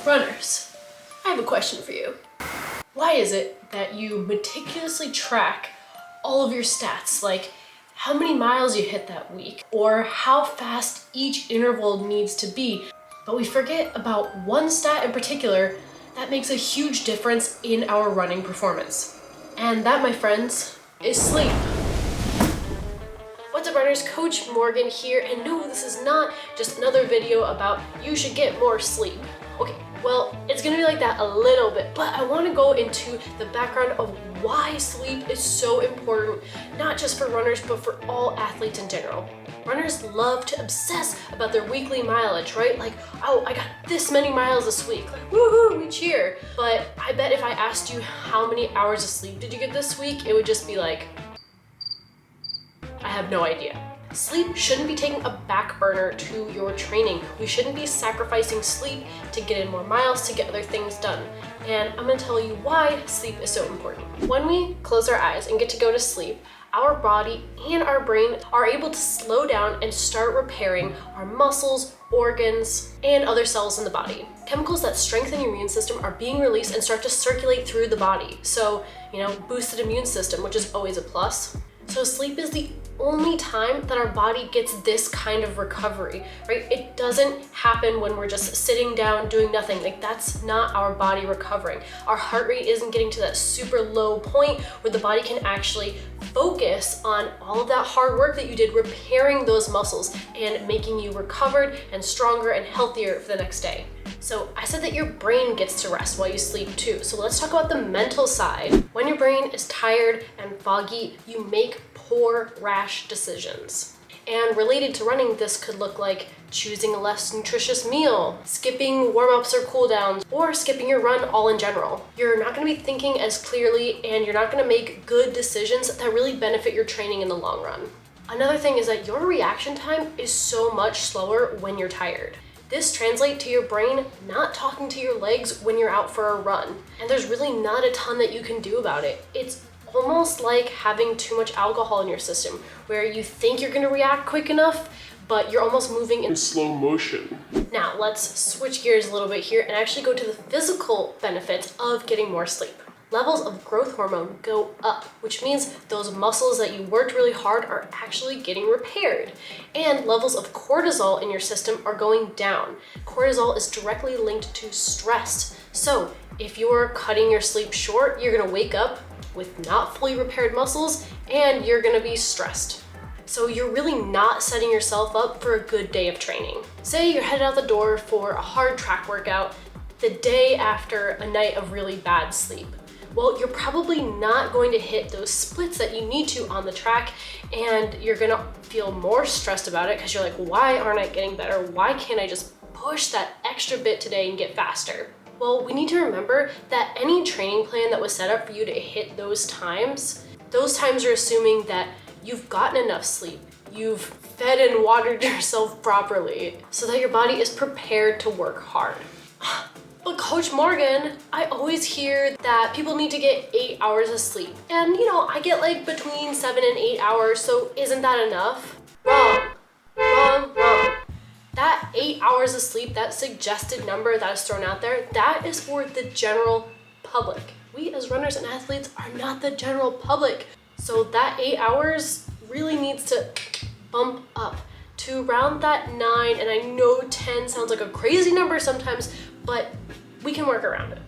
Runners, I have a question for you. Why is it that you meticulously track all of your stats, like how many miles you hit that week, or how fast each interval needs to be, but we forget about one stat in particular that makes a huge difference in our running performance? And that, my friends, is sleep. What's up, runners? Coach Morgan here, and no, this is not just another video about you should get more sleep. Okay, well, it's gonna be like that a little bit, but I wanna go into the background of why sleep is so important, not just for runners, but for all athletes in general. Runners love to obsess about their weekly mileage, right? Like, oh, I got this many miles this week. Like, woohoo, we cheer. But I bet if I asked you how many hours of sleep did you get this week, it would just be like, I have no idea. Sleep shouldn't be taking a back burner to your training. We shouldn't be sacrificing sleep to get in more miles, to get other things done. And I'm gonna tell you why sleep is so important. When we close our eyes and get to go to sleep, our body and our brain are able to slow down and start repairing our muscles, organs, and other cells in the body. Chemicals that strengthen your immune system are being released and start to circulate through the body. So, boosted immune system, which is always a plus. So sleep is the only time that our body gets this kind of recovery, right? It doesn't happen when we're just sitting down doing nothing. Like, that's not our body recovering. Our heart rate isn't getting to that super low point where the body can actually focus on all of that hard work that you did repairing those muscles and making you recovered and stronger and healthier for the next day. So I said that your brain gets to rest while you sleep too. So let's talk about the mental side. When your brain is tired and foggy, you make poor, rash decisions. And related to running, this could look like choosing a less nutritious meal, skipping warm-ups or cool-downs, or skipping your run all in general. You're not gonna be thinking as clearly, and you're not gonna make good decisions that really benefit your training in the long run. Another thing is that your reaction time is so much slower when you're tired. This translates to your brain not talking to your legs when you're out for a run. And there's really not a ton that you can do about it. It's almost like having too much alcohol in your system, where you think you're gonna react quick enough, but you're almost moving in slow motion. Now, let's switch gears a little bit here and actually go to the physical benefits of getting more sleep. Levels of growth hormone go up, which means those muscles that you worked really hard are actually getting repaired. And levels of cortisol in your system are going down. Cortisol is directly linked to stress. So if you're cutting your sleep short, you're gonna wake up with not fully repaired muscles and you're gonna be stressed. So you're really not setting yourself up for a good day of training. Say you're headed out the door for a hard track workout the day after a night of really bad sleep. Well, you're probably not going to hit those splits that you need to on the track, and you're gonna feel more stressed about it because you're like, why aren't I getting better? Why can't I just push that extra bit today and get faster? Well, we need to remember that any training plan that was set up for you to hit those times are assuming that you've gotten enough sleep, you've fed and watered yourself properly, so that your body is prepared to work hard. But Coach Morgan, I always hear that people need to get 8 hours of sleep. And I get like between 7 and 8 hours, so isn't that enough? Wrong. That 8 hours of sleep, that suggested number that is thrown out there, that is for the general public. We as runners and athletes are not the general public. So that 8 hours really needs to bump up to around that 9, and I know 10 sounds like a crazy number sometimes, but we can work around it.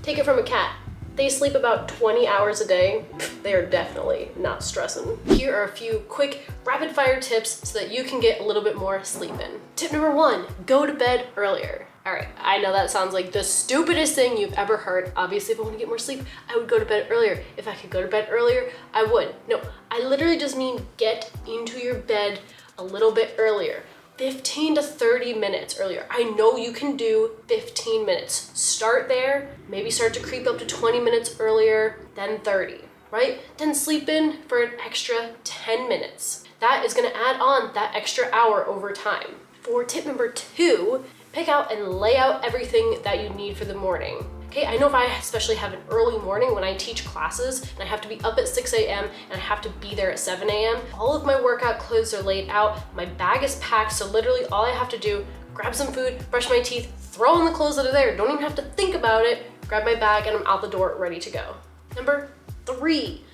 Take it from a cat. They sleep about 20 hours a day. They are definitely not stressing. Here are a few quick rapid fire tips so that you can get a little bit more sleep in. Tip number 1, go to bed earlier. All right, I know that sounds like the stupidest thing you've ever heard. Obviously, if I want to get more sleep, I would go to bed earlier. If I could go to bed earlier, I would. No, I literally just mean get into your bed a little bit earlier. 15 to 30 minutes earlier. I know you can do 15 minutes. Start there, maybe start to creep up to 20 minutes earlier, then 30, right? Then sleep in for an extra 10 minutes. That is gonna add on that extra hour over time. For tip number 2, pick out and lay out everything that you need for the morning. Okay, I know if I especially have an early morning when I teach classes and I have to be up at 6 a.m. and I have to be there at 7 a.m., all of my workout clothes are laid out, my bag is packed, so literally all I have to do, grab some food, brush my teeth, throw on the clothes that are there. Don't even have to think about it. Grab my bag and I'm out the door ready to go. Number 3,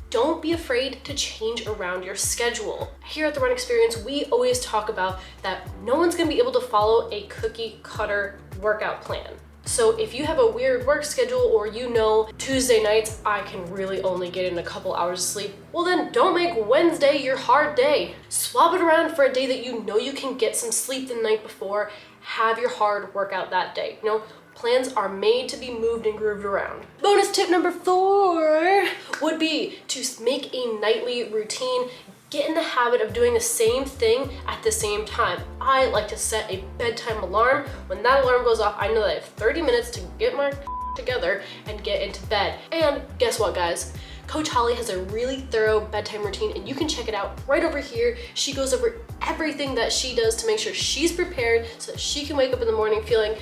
don't be afraid to change around your schedule. Here at the Run Experience, we always talk about that no one's gonna be able to follow a cookie cutter workout plan. So if you have a weird work schedule, or you know Tuesday nights I can really only get in a couple hours of sleep, well then don't make Wednesday your hard day. Swap it around for a day that you know you can get some sleep the night before. Have your hard workout that day. You know, plans are made to be moved and grooved around. Bonus tip number 4 would be to make a nightly routine. Get in the habit of doing the same thing at the same time. I like to set a bedtime alarm. When that alarm goes off, I know that I have 30 minutes to get my together and get into bed. And guess what, guys? Coach Holly has a really thorough bedtime routine, and you can check it out right over here. She goes over everything that she does to make sure she's prepared so that she can wake up in the morning feeling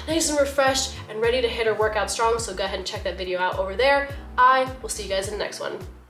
nice and refreshed and ready to hit her workout strong. So go ahead and check that video out over there. I will see you guys in the next one.